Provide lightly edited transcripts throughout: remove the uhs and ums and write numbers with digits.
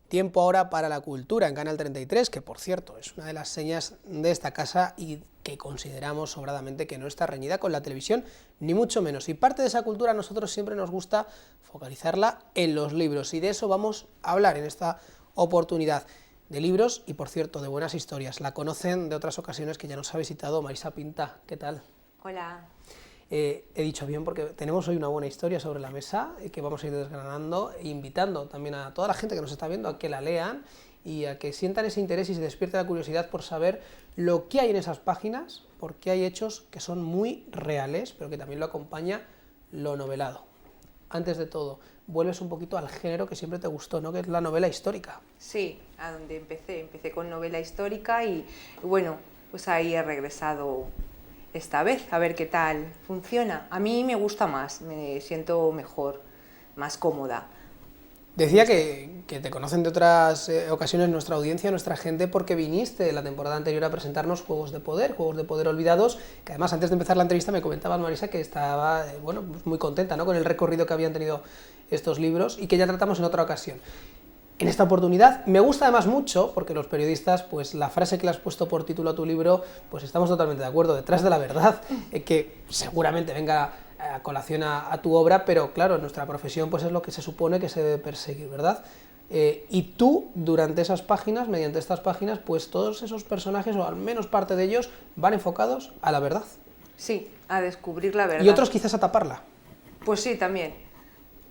Tiempo ahora para la cultura en Canal 33, que por cierto es una de las señas de esta casa y que consideramos sobradamente que no está reñida con la televisión, ni mucho menos. Y parte de esa cultura a nosotros siempre nos gusta focalizarla en los libros, y de eso vamos a hablar en esta oportunidad. De libros y, por cierto, de buenas historias. La conocen de otras ocasiones que ya nos ha visitado Marisa Pinta. ¿Qué tal? Hola. He dicho bien porque tenemos hoy una buena historia sobre la mesa que vamos a ir desgranando e invitando también a toda la gente que nos está viendo a que la lean y a que sientan ese interés y se despierte la curiosidad por saber lo que hay en esas páginas, porque hay hechos que son muy reales, pero que también lo acompaña lo novelado. Antes de todo, vuelves un poquito al género que siempre te gustó, ¿no?, que es la novela histórica. Sí, a donde empecé con novela histórica y bueno, pues ahí he regresado esta vez, a ver qué tal funciona. A mí me gusta más, me siento mejor, más cómoda. Decía que te conocen de otras ocasiones nuestra audiencia, nuestra gente, porque viniste la temporada anterior a presentarnos Juegos de Poder Olvidados, que además antes de empezar la entrevista me comentabas, Marisa, que estaba bueno, pues muy contenta, ¿no?, con el recorrido que habían tenido estos libros y que ya tratamos en otra ocasión. En esta oportunidad me gusta además mucho, porque los periodistas, pues la frase que le has puesto por título a tu libro, pues estamos totalmente de acuerdo, detrás de la verdad, que seguramente venga a colación a tu obra, pero claro, en nuestra profesión pues es lo que se supone que se debe perseguir, ¿verdad? Y tú, durante esas páginas, mediante estas páginas, pues todos esos personajes, o al menos parte de ellos, van enfocados a la verdad. Sí, a descubrir la verdad. Y otros quizás a taparla. Pues sí, también.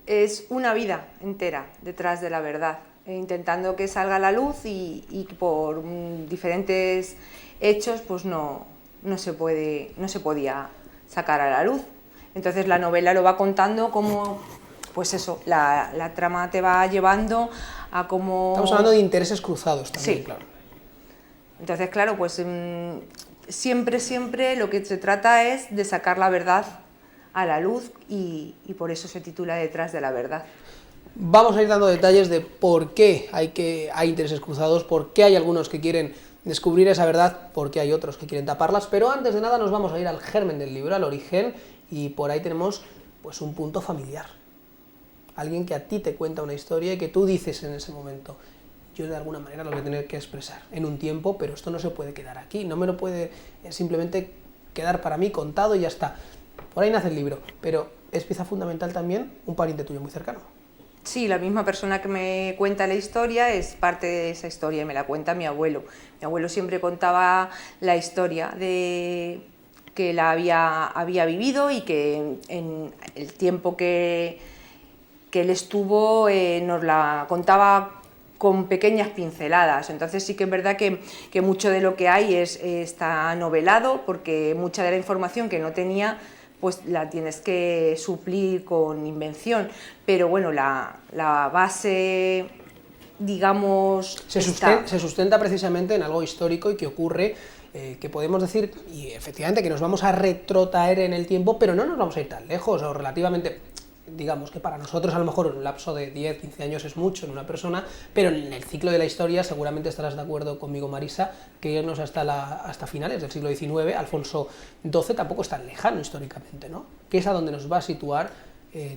Es una vida entera detrás de la verdad, intentando que salga a la luz y por diferentes hechos pues no se podía sacar a la luz. Entonces la novela lo va contando como, pues eso, la trama te va llevando a cómo... Estamos hablando de intereses cruzados también, sí. Claro. Entonces, claro, pues siempre lo que se trata es de sacar la verdad a la luz y por eso se titula Detrás de la verdad. Vamos a ir dando detalles de por qué hay intereses cruzados, por qué hay algunos que quieren descubrir esa verdad, por qué hay otros que quieren taparlas, pero antes de nada nos vamos a ir al germen del libro, al origen, y por ahí tenemos pues un punto familiar. Alguien que a ti te cuenta una historia y que tú dices en ese momento, yo de alguna manera lo voy a tener que expresar en un tiempo, pero esto no se puede quedar aquí, no me lo puede simplemente quedar para mí contado y ya está. Por ahí nace el libro, pero es pieza fundamental también un pariente tuyo muy cercano. Sí, la misma persona que me cuenta la historia es parte de esa historia y me la cuenta mi abuelo. Mi abuelo siempre contaba la historia de que la había vivido y que en el tiempo que él estuvo nos la contaba con pequeñas pinceladas. Entonces sí que es verdad que mucho de lo que hay está novelado, porque mucha de la información que no tenía pues la tienes que suplir con invención, pero bueno, la base, digamos, se sustenta precisamente en algo histórico y que ocurre, que podemos decir, y efectivamente que nos vamos a retrotraer en el tiempo, pero no nos vamos a ir tan lejos, o relativamente, digamos que para nosotros a lo mejor un lapso de 10, 15 años es mucho en una persona, pero en el ciclo de la historia seguramente estarás de acuerdo conmigo, Marisa, que irnos hasta finales del siglo XIX, Alfonso XII tampoco es tan lejano históricamente, ¿no?, que es a donde nos va a situar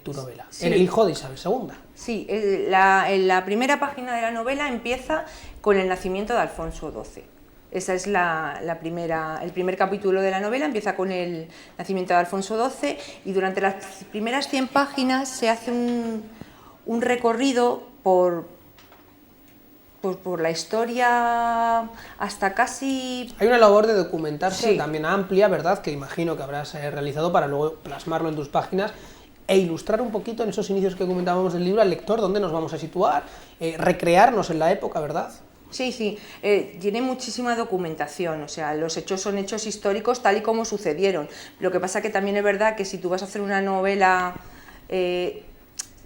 tu novela, sí. En el hijo de Isabel II. Sí, la primera página de la novela empieza con el nacimiento de Alfonso XII. Esa es el primer capítulo de la novela, empieza con el nacimiento de Alfonso XII y durante las primeras 100 páginas se hace un recorrido por la historia hasta casi... Hay una labor de documentarse, sí, también amplia, ¿verdad?, que imagino que habrás realizado para luego plasmarlo en tus páginas e ilustrar un poquito en esos inicios que comentábamos del libro al lector, dónde nos vamos a situar, recrearnos en la época, ¿verdad? Sí, sí, tiene muchísima documentación, o sea, los hechos son hechos históricos tal y como sucedieron. Lo que pasa que también es verdad que si tú vas a hacer una novela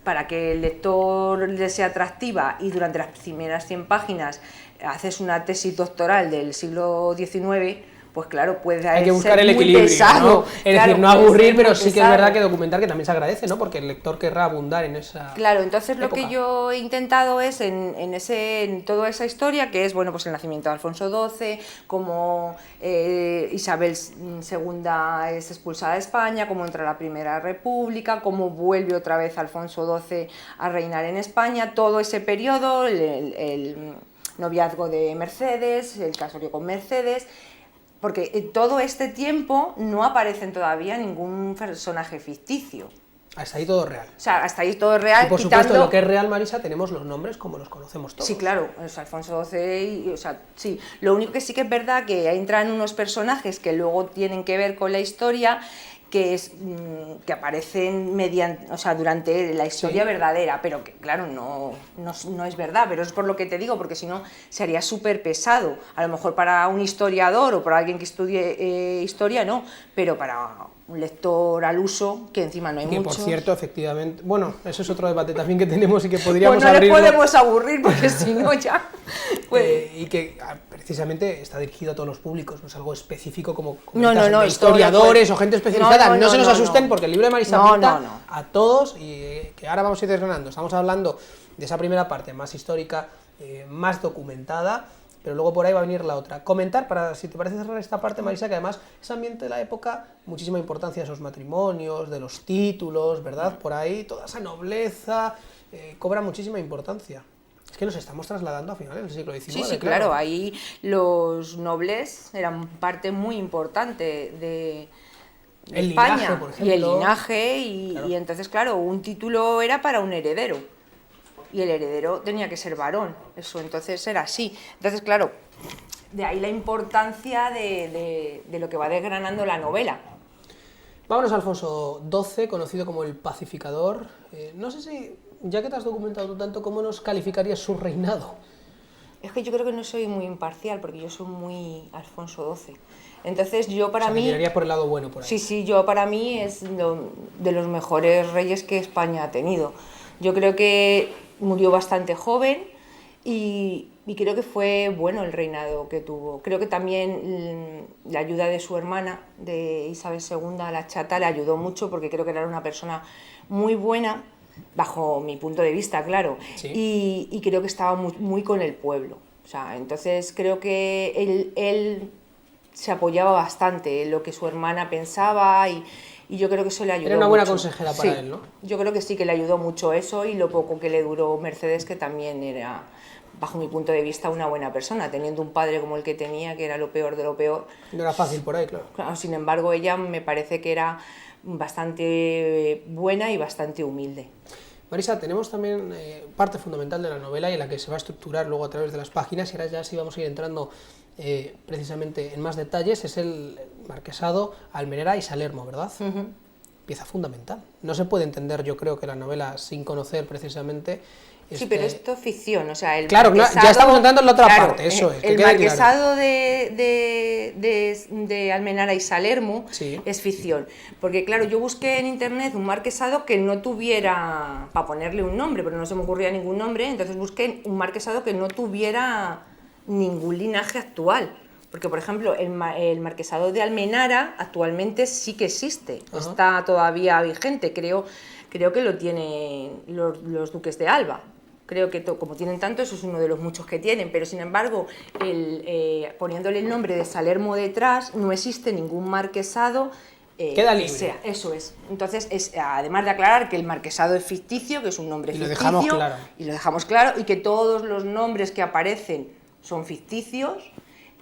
para que el lector le sea atractiva y durante las primeras 100 páginas haces una tesis doctoral del siglo XIX, pues claro, puede hay que buscar ser el muy equilibrio, pesado, ¿no? Es claro, decir, no puede aburrir, ser pero muy sí que es pesado. verdad que documentar, que también se agradece, ¿no? Porque el lector querrá abundar en esa Claro, entonces lo que época. yo he intentado es en toda esa historia, que es bueno, pues el nacimiento de Alfonso XII, cómo Isabel II es expulsada de España, cómo entra la Primera República, cómo vuelve otra vez Alfonso XII a reinar en España, todo ese periodo, el noviazgo de Mercedes, el casorio con Mercedes, porque en todo este tiempo no aparecen todavía ningún personaje ficticio. Hasta ahí todo real. O sea, hasta ahí todo real. Y por quitando... supuesto, lo que es real, Marisa, tenemos los nombres como los conocemos todos. Sí, claro, es Alfonso XII, o sea, sí. Lo único que sí que es verdad que entran unos personajes que luego tienen que ver con la historia, que aparecen o sea, durante la historia verdadera, pero que claro, no es verdad, pero es por lo que te digo, porque si no sería súper pesado, a lo mejor para un historiador o para alguien que estudie historia no, pero para un lector al uso, que encima no hay que muchos. por cierto, efectivamente, bueno, eso es otro debate también que tenemos y que podríamos pues no abrirlo. le podemos aburrir, porque si no ya... Pues... y que precisamente está dirigido a todos los públicos, no es algo específico como no, historiadores o gente especializada, no se nos asusten no. porque el libro de Marisa Pinta no. a todos, y que ahora vamos a ir desgranando. Estamos hablando de esa primera parte más histórica, más documentada, pero luego por ahí va a venir la otra. Comentar, para si te parece cerrar esta parte, Marisa, que además ese ambiente de la época, muchísima importancia de esos matrimonios, de los títulos, ¿verdad? Por ahí toda esa nobleza cobra muchísima importancia. Es que nos estamos trasladando a finales del siglo XIX. Sí, claro, ahí los nobles eran parte muy importante de España, linaje, por ejemplo. y el linaje, Claro. y entonces, claro, un título era para un heredero, y el heredero tenía que ser varón, eso entonces era así. Entonces, claro, de ahí la importancia de lo que va desgranando la novela. Vámonos a Alfonso XII, conocido como el pacificador. No sé si, ya que te has documentado tú tanto, ¿cómo nos calificarías su reinado? Es que yo creo que no soy muy imparcial, porque yo soy muy Alfonso XII. Entonces yo para Me mí... tirarías por el lado bueno por ahí. Sí, yo para mí es de los mejores reyes que España ha tenido. Yo creo que murió bastante joven y creo que fue bueno el reinado que tuvo. Creo que también la ayuda de su hermana, de Isabel II, la chata, le ayudó mucho, porque creo que era una persona muy buena, bajo mi punto de vista, claro, Sí. y creo que estaba muy con el pueblo. O sea, entonces creo que él se apoyaba bastante en lo que su hermana pensaba, y yo creo que eso le ayudó mucho. Era una buena consejera para él, ¿no? Yo creo que sí, que le ayudó mucho eso, y lo poco que le duró Mercedes, que también era, bajo mi punto de vista, una buena persona, teniendo un padre como el que tenía, que era lo peor de lo peor. No era fácil por ahí, claro. Claro, sin embargo, ella me parece que era bastante buena y bastante humilde. Marisa, tenemos también parte fundamental de la novela y en la que se va a estructurar luego a través de las páginas, y ahora ya sí vamos a ir entrando precisamente en más detalles, es el marquesado Almenara y Salermo, ¿verdad? Pieza fundamental. No se puede entender, yo creo, que la novela sin conocer precisamente... Sí, pero esto es ficción, o sea, el claro, marquesado, ya estamos entrando en la otra parte, eso es. El marquesado de Almenara y Salermo es ficción, porque claro, yo busqué en internet un marquesado que no tuviera, para ponerle un nombre, pero no se me ocurría ningún nombre, entonces busqué un marquesado que no tuviera ningún linaje actual. Porque, por ejemplo, el marquesado de Almenara actualmente sí que existe, está todavía vigente, creo que lo tienen los duques de Alba. Creo que como tienen tanto, eso es uno de los muchos que tienen, pero sin embargo, poniéndole el nombre de Salermo detrás, no existe ningún marquesado. Queda libre. Eso es. Entonces, además de aclarar que el marquesado es ficticio, que es un nombre ficticio, y lo dejamos claro, y que todos los nombres que aparecen son ficticios.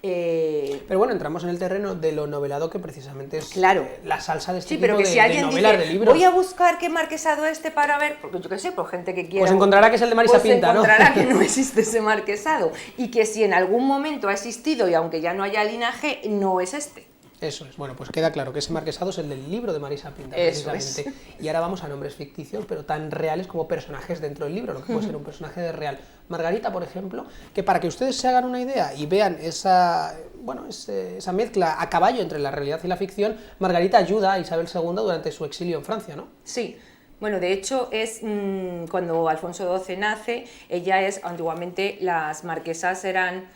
Pero bueno, entramos en el terreno de lo novelado, que precisamente es la salsa de este tipo pero que si alguien de novelas, dice, de libros. voy a buscar qué marquesado para ver, porque yo qué sé, por gente que quiera... Pues encontrará que es el de Marisa Pinta, ¿no? Pues encontrará que no existe ese marquesado, y que si en algún momento ha existido, y aunque ya no haya linaje, no es este. Eso es, bueno, pues queda claro que ese marquesado es el del libro de Marisa Pinta, Eso precisamente. Y ahora vamos a nombres ficticios, pero tan reales como personajes dentro del libro, lo que puede ser un personaje de real. Margarita, por ejemplo, que para que ustedes se hagan una idea y vean esa mezcla a caballo entre la realidad y la ficción, Margarita ayuda a Isabel II durante su exilio en Francia, ¿no? Sí. Bueno, de hecho, es cuando Alfonso XII nace, antiguamente las marquesas eran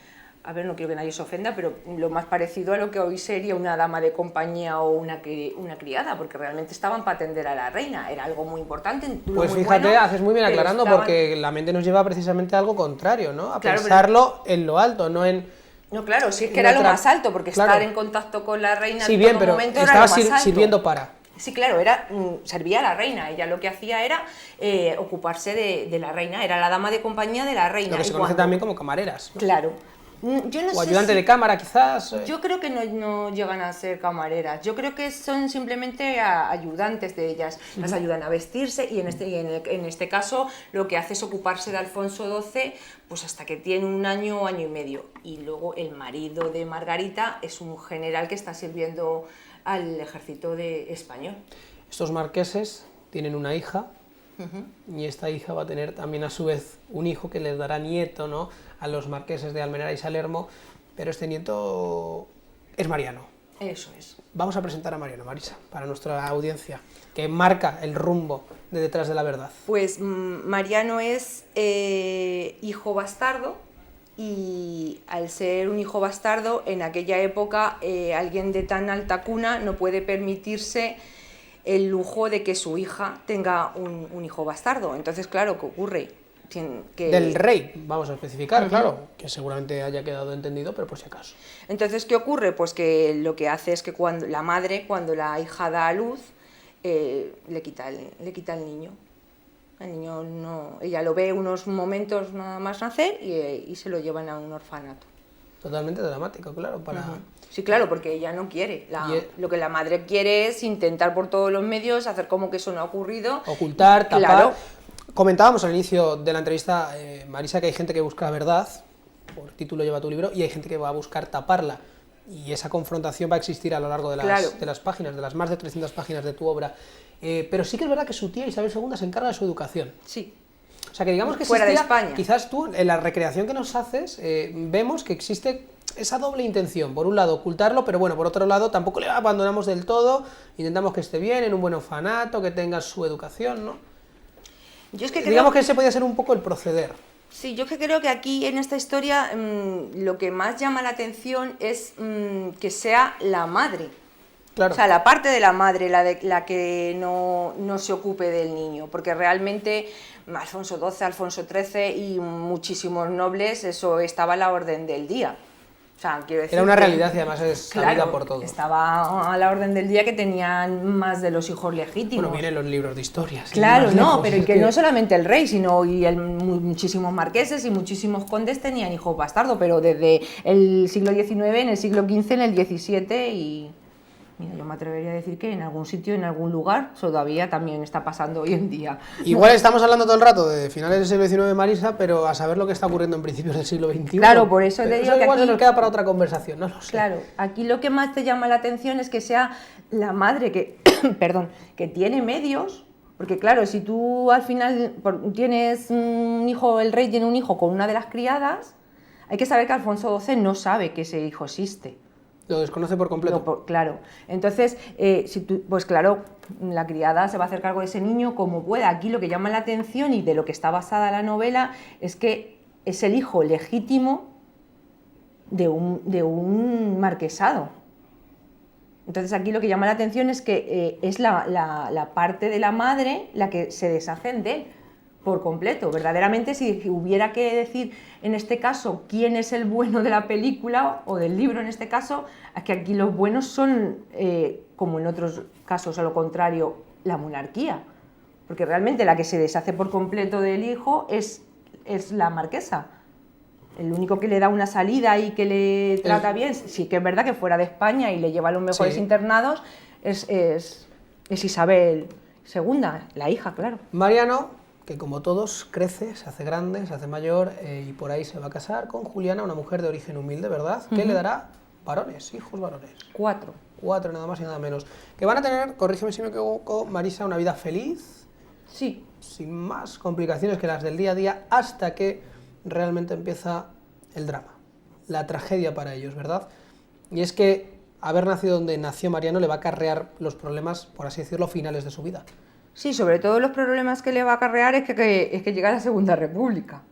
a ver, no quiero que nadie se ofenda, pero lo más parecido a lo que hoy sería una dama de compañía o una criada, porque realmente estaban para atender a la reina, era algo muy importante. Pues muy fíjate, bueno, haces muy bien aclarando, estaban... porque la mente nos lleva precisamente a algo contrario, ¿no? A claro, pensarlo en lo alto, no en... No, claro, sí es que era lo más alto, porque claro. Estar en contacto con la reina sí, en bien, todo pero momento estaba era lo más alto. sirviendo para... Sí, claro, servía a la reina, ella lo que hacía era ocuparse de la reina, era la dama de compañía de la reina. Lo que se conoce también como camareras, ¿no? Claro. Yo no o sé ayudante de cámara, quizás. Yo creo que no llegan a ser camareras, yo creo que son simplemente ayudantes de ellas, las ayudan a vestirse y en este caso lo que hace es ocuparse de Alfonso XII pues hasta que tiene un año, año y medio. Y luego el marido de Margarita es un general que está sirviendo al ejército español. Estos marqueses tienen una hija, y esta hija va a tener también a su vez un hijo que les dará nieto, ¿no?, a los marqueses de Almenara y Salermo, pero este nieto es Mariano. Eso es. Vamos a presentar a Mariano, Marisa, para nuestra audiencia, que marca el rumbo de Detrás de la Verdad. Pues Mariano es hijo bastardo, y al ser un hijo bastardo, en aquella época alguien de tan alta cuna no puede permitirse el lujo de que su hija tenga un hijo bastardo. Entonces, claro, ¿qué ocurre? Del rey, vamos a especificar, claro, que seguramente haya quedado entendido, pero por si acaso. Entonces, ¿qué ocurre? Pues que lo que hace es que cuando la hija da a luz, le quita el niño. El niño no, ella lo ve unos momentos nada más nacer y se lo llevan a un orfanato. Totalmente dramático, claro, para... Sí, claro, porque ella no quiere. Lo que la madre quiere es intentar por todos los medios hacer como que eso no ha ocurrido. Ocultar, tapar... Claro. Comentábamos al inicio de la entrevista, Marisa, que hay gente que busca la verdad, por título lleva tu libro, y hay gente que va a buscar taparla. Y esa confrontación va a existir a lo largo de las páginas, de las más de 300 páginas de tu obra. Pero sí que es verdad que su tía Isabel II se encarga de su educación. Sí. O sea, que digamos que fuera de España. Quizás tú, en la recreación que nos haces, vemos que existe esa doble intención. Por un lado, ocultarlo, pero bueno, por otro lado, tampoco le abandonamos del todo, intentamos que esté bien, en un buen orfanato, que tenga su educación, ¿no? Yo es que digamos que ese podría ser un poco el proceder. Sí, yo que creo que aquí en esta historia lo que más llama la atención es que sea la madre. Claro. O sea, la parte de la madre, la que no se ocupe del niño, porque realmente Alfonso XII, Alfonso XIII y muchísimos nobles, eso estaba a la orden del día. O sea, quiero decir, era una realidad y además es sabida por todos. Estaba a la orden del día que tenían más de los hijos legítimos. Bueno, vienen los libros de historias. Claro, no, pero que no solamente el rey, sino muchísimos marqueses y muchísimos condes tenían hijos bastardos, pero desde el siglo XIX, en el siglo XV, en el XVII y... Mira, yo me atrevería a decir que en algún sitio, en algún lugar, todavía también está pasando hoy en día. Igual estamos hablando todo el rato de finales del siglo XIX, Marisa, pero a saber lo que está ocurriendo en principios del siglo XXI. Claro, por eso te digo que igual aquí... se nos queda para otra conversación, no lo sé. Claro, aquí lo que más te llama la atención es que sea la madre que, perdón, que tiene medios, porque claro, si tú al final tienes un hijo, el rey tiene un hijo con una de las criadas, hay que saber que Alfonso XII no sabe que ese hijo existe. Lo desconoce por completo. No, claro. Entonces, pues claro, la criada se va a hacer cargo de ese niño como pueda. Aquí lo que llama la atención y de lo que está basada la novela es que es el hijo legítimo de un marquesado. Entonces aquí lo que llama la atención es que es la parte de la madre la que se deshacen de él por completo. Verdaderamente, si hubiera que decir en este caso quién es el bueno de la película o del libro en este caso, es que aquí los buenos son, como en otros casos a lo contrario, la monarquía. Porque realmente la que se deshace por completo del hijo es la marquesa. El único que le da una salida y que le trata bien, sí que es verdad que fuera de España y le lleva a los mejores internados, es Isabel II, la hija, claro. Mariano, que como todos crece, se hace grande, se hace mayor y por ahí se va a casar con Juliana, una mujer de origen humilde, ¿verdad? Que le dará varones, hijos varones. 4. 4, nada más y nada menos. Que van a tener, corrígeme si me equivoco, Marisa, una vida feliz. Sí. Sin más complicaciones que las del día a día, hasta que realmente empieza el drama, la tragedia para ellos, ¿verdad? Y es que haber nacido donde nació Mariano le va a acarrear los problemas, por así decirlo, finales de su vida. Sí, sobre todo los problemas que le va a acarrear es que llega la Segunda República.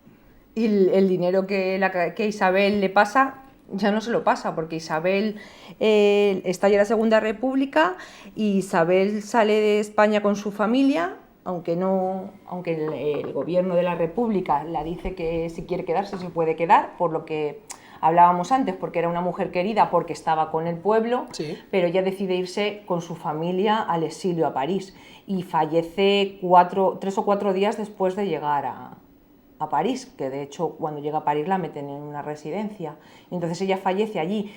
Y el dinero que Isabel le pasa, ya no se lo pasa, porque Isabel estalla la Segunda República y Isabel sale de España con su familia, aunque el gobierno de la República la dice que si quiere quedarse se puede quedar, por lo que hablábamos antes, porque era una mujer querida, porque estaba con el pueblo, Sí. pero ella decide irse con su familia al exilio a París y fallece 3 o 4 días después de llegar a París, que de hecho cuando llega a París la meten en una residencia. Entonces ella fallece allí.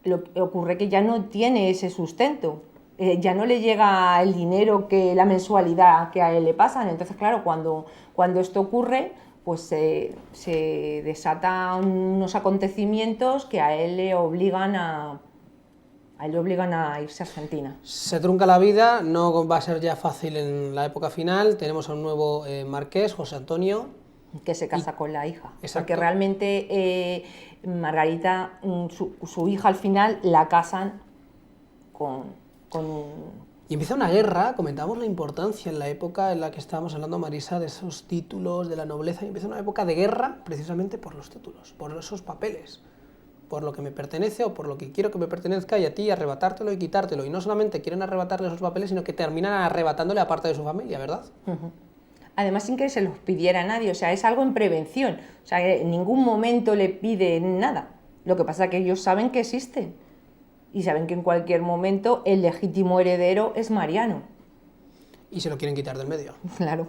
Lo que ocurre que ya no tiene ese sustento, ya no le llega el dinero, la mensualidad que a él le pasan. Entonces, claro, cuando esto ocurre, pues se desatan unos acontecimientos que a él le obligan a irse a Argentina. Se trunca la vida, no va a ser ya fácil en la época final. Tenemos a un nuevo marqués, José Antonio, Que se casa con la hija. Exacto. Porque realmente Margarita, su hija al final la casan con un... Y empieza una guerra. Comentamos la importancia en la época en la que estábamos hablando, Marisa, de esos títulos, de la nobleza, y empieza una época de guerra precisamente por los títulos, por esos papeles, por lo que me pertenece o por lo que quiero que me pertenezca, y a ti arrebatártelo y quitártelo. Y no solamente quieren arrebatarle esos papeles, sino que terminan arrebatándole a parte de su familia, ¿verdad? Uh-huh. Además, sin que se los pidiera a nadie, o sea, es algo en prevención, o sea, en ningún momento le piden nada. Lo que pasa es que ellos saben que existen y saben que en cualquier momento el legítimo heredero es Mariano. Y se lo quieren quitar del medio. Claro.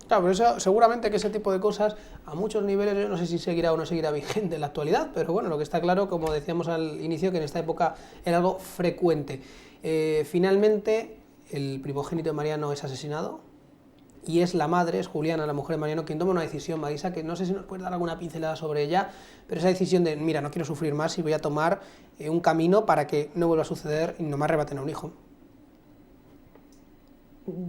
Claro, pero eso, seguramente que ese tipo de cosas a muchos niveles, yo no sé si seguirá o no seguirá vigente en la actualidad, pero bueno, lo que está claro, como decíamos al inicio, que en esta época era algo frecuente. Finalmente, el primogénito de Mariano es asesinado, y es la madre, es Juliana, la mujer de Mariano, quien toma una decisión, Marisa, que no sé si nos puedes dar alguna pincelada sobre ella, pero esa decisión de, mira, no quiero sufrir más y voy a tomar un camino para que no vuelva a suceder y no me arrebaten a un hijo.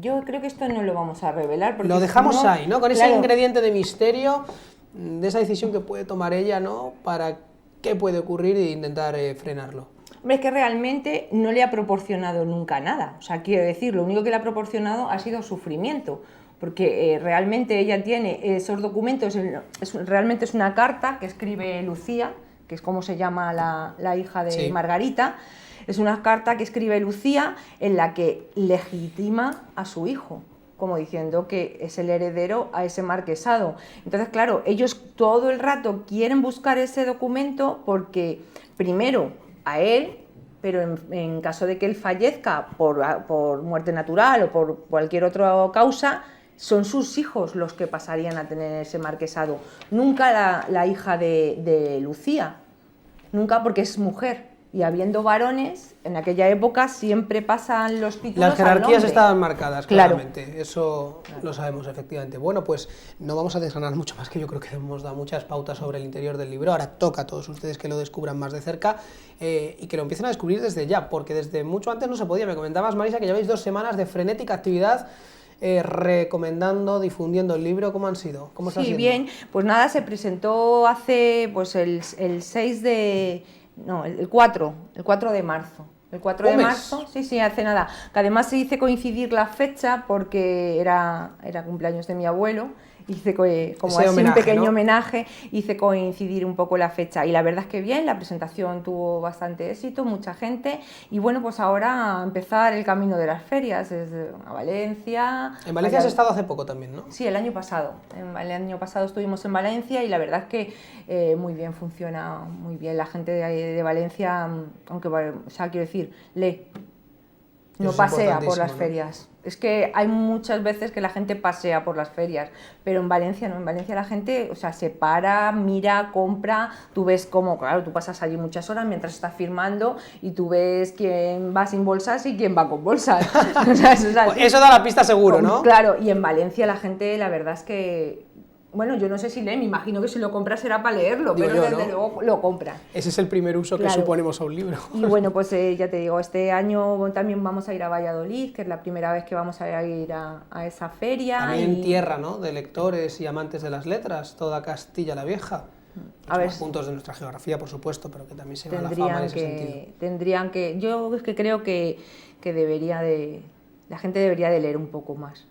Yo creo que esto no lo vamos a revelar. Porque lo dejamos no, ahí, ¿no? Con claro, ese ingrediente de misterio, de esa decisión que puede tomar ella, ¿no? Para qué puede ocurrir e intentar frenarlo. Hombre, es que realmente no le ha proporcionado nunca nada. O sea, quiero decir, lo único que le ha proporcionado ha sido sufrimiento. Porque realmente ella tiene esos documentos, realmente es una carta que escribe Lucía, que es como se llama la hija de Sí. Margarita. Es una carta que escribe Lucía en la que legitima a su hijo, como diciendo que es el heredero a ese marquesado. Entonces, claro, ellos todo el rato quieren buscar ese documento porque, primero, a él, pero en caso de que él fallezca por muerte natural o por cualquier otra causa, son sus hijos los que pasarían a tener ese marquesado. Nunca la hija de Lucía, nunca, porque es mujer. Y habiendo varones, en aquella época siempre pasan los títulos Las jerarquías al hombre. estaban marcadas, Claro. claramente. Eso lo sabemos, efectivamente. Bueno, pues no vamos a desgranar mucho más, que yo creo que hemos dado muchas pautas sobre el interior del libro. Ahora toca a todos ustedes que lo descubran más de cerca y que lo empiecen a descubrir desde ya, porque desde mucho antes no se podía. Me comentabas, Marisa, que lleváis 2 semanas de frenética actividad recomendando, difundiendo el libro. ¿Cómo han sido? ¿Cómo está Sí, siendo? bien. Pues nada, se presentó hace pues el 6 de... No, el 4 de marzo. El 4 de ¿Un mes? marzo, sí, hace nada. Que además se hice coincidir la fecha porque era cumpleaños de mi abuelo. Hice como Ese así homenaje, un pequeño ¿no? homenaje, hice coincidir un poco la fecha. Y la verdad es que bien, la presentación tuvo bastante éxito, mucha gente. Y bueno, pues ahora empezar el camino de las ferias, desde a Valencia. En Valencia has estado hace poco también, ¿no? Sí, el año pasado. El año pasado estuvimos en Valencia y la verdad es que muy bien, funciona muy bien. La gente de Valencia, aunque, o sea, quiero decir, lee, no Eso es pasea por las importantísimo, ¿no? ferias. Es que hay muchas veces que la gente pasea por las ferias, pero en Valencia no. En Valencia la gente, o sea, se para, mira, compra. Tú ves cómo, claro, tú pasas allí muchas horas mientras estás firmando y tú ves quién va sin bolsas y quién va con bolsas. O sea, eso es así. Eso da la pista seguro, ¿no? Claro, y en Valencia la gente, la verdad es que, bueno, yo no sé si lee, me imagino que si lo compra será para leerlo, Digo pero yo, desde ¿no? luego lo compra. Ese es el primer uso que Claro. suponemos a un libro. Y bueno, pues ya te digo, este año también vamos a ir a Valladolid, que es la primera vez que vamos a ir a esa feria. También tierra, ¿no?, de lectores y amantes de las letras, toda Castilla la Vieja. A ver, Los puntos de nuestra geografía, por supuesto, pero que también se va la fama en ese sentido. tendrían que, yo es que creo que la gente debería de leer un poco más.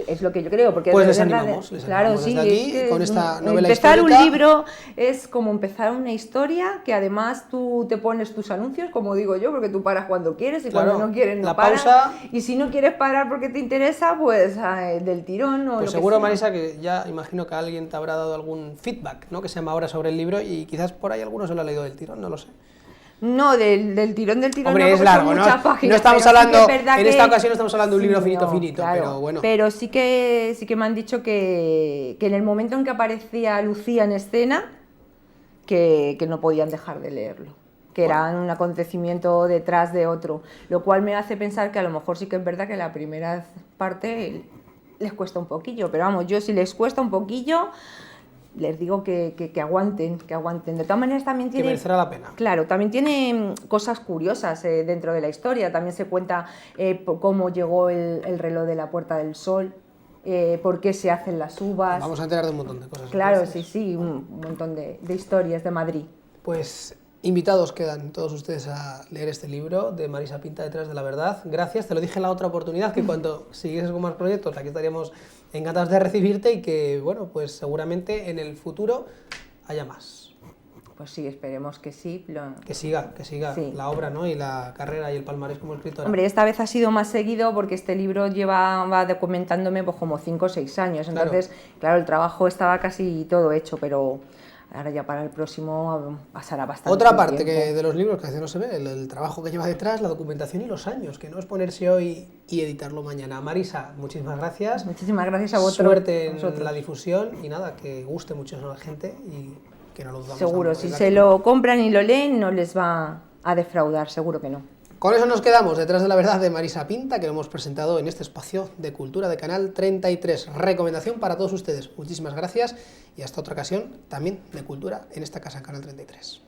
Es lo que yo creo, porque pues de les verdad, animamos claro, desde sí, aquí, es que con esta novela empezar histórica. un libro es como empezar una historia que además tú te pones tus anuncios, como digo yo, porque tú paras cuando quieres y Claro, cuando no quieres no la paras. pausa. Y si no quieres parar porque te interesa, pues del tirón o Pues lo seguro, que sea. Marisa, que ya imagino que alguien te habrá dado algún feedback, ¿no? Que se llama ahora sobre el libro y quizás por ahí alguno se lo ha leído del tirón, no lo sé. No, del tirón Hombre, no, es porque largo, son ¿no? muchas páginas, No estamos pero sí hablando, que es verdad en que- esta ocasión no estamos hablando de un libro Sí, finito, no, finito, claro, pero bueno. Pero sí que me han dicho que en el momento en que aparecía Lucía en escena, que no podían dejar de leerlo, que era un acontecimiento detrás de otro, lo cual me hace pensar que a lo mejor sí que es verdad que la primera parte les cuesta un poquillo, pero vamos, yo si les cuesta un poquillo, les digo que aguanten, que aguanten. De todas maneras también Que tiene... merecerá la pena. Claro, también tiene cosas curiosas dentro de la historia. También se cuenta cómo llegó el reloj de la Puerta del Sol, por qué se hacen las uvas. Vamos a enterar de un montón de cosas. Claro, entonces. sí, un montón de historias de Madrid. Pues invitados quedan todos ustedes a leer este libro de Marisa Pinta, Detrás de la Verdad. Gracias, te lo dije en la otra oportunidad, que cuando siguieses con más proyectos, aquí estaríamos encantados de recibirte y que, bueno, pues seguramente en el futuro haya más. Pues sí, esperemos que sí. Que siga Sí. la obra, ¿no? Y la carrera y el palmarés como escritora. Hombre, esta vez ha sido más seguido porque este libro va documentándome pues como 5 o 6 años. Entonces, claro, el trabajo estaba casi todo hecho, pero ahora ya para el próximo pasará bastante Otra parte tiempo. que de los libros que a veces no se ve, el trabajo que lleva detrás, la documentación y los años, que no es ponerse hoy y editarlo mañana. Marisa, muchísimas gracias. Muchísimas gracias a vosotros. Suerte en vosotros. la difusión y nada, que guste mucho a la gente y que no lo dudamos. Seguro, tampoco, si es se aquí. lo compran y lo leen, no les va a defraudar, seguro que no. Con eso nos quedamos, Detrás de la Verdad de Marisa Pinta, que lo hemos presentado en este espacio de cultura de Canal 33. Recomendación para todos ustedes. Muchísimas gracias y hasta otra ocasión también de cultura en esta casa, en Canal 33.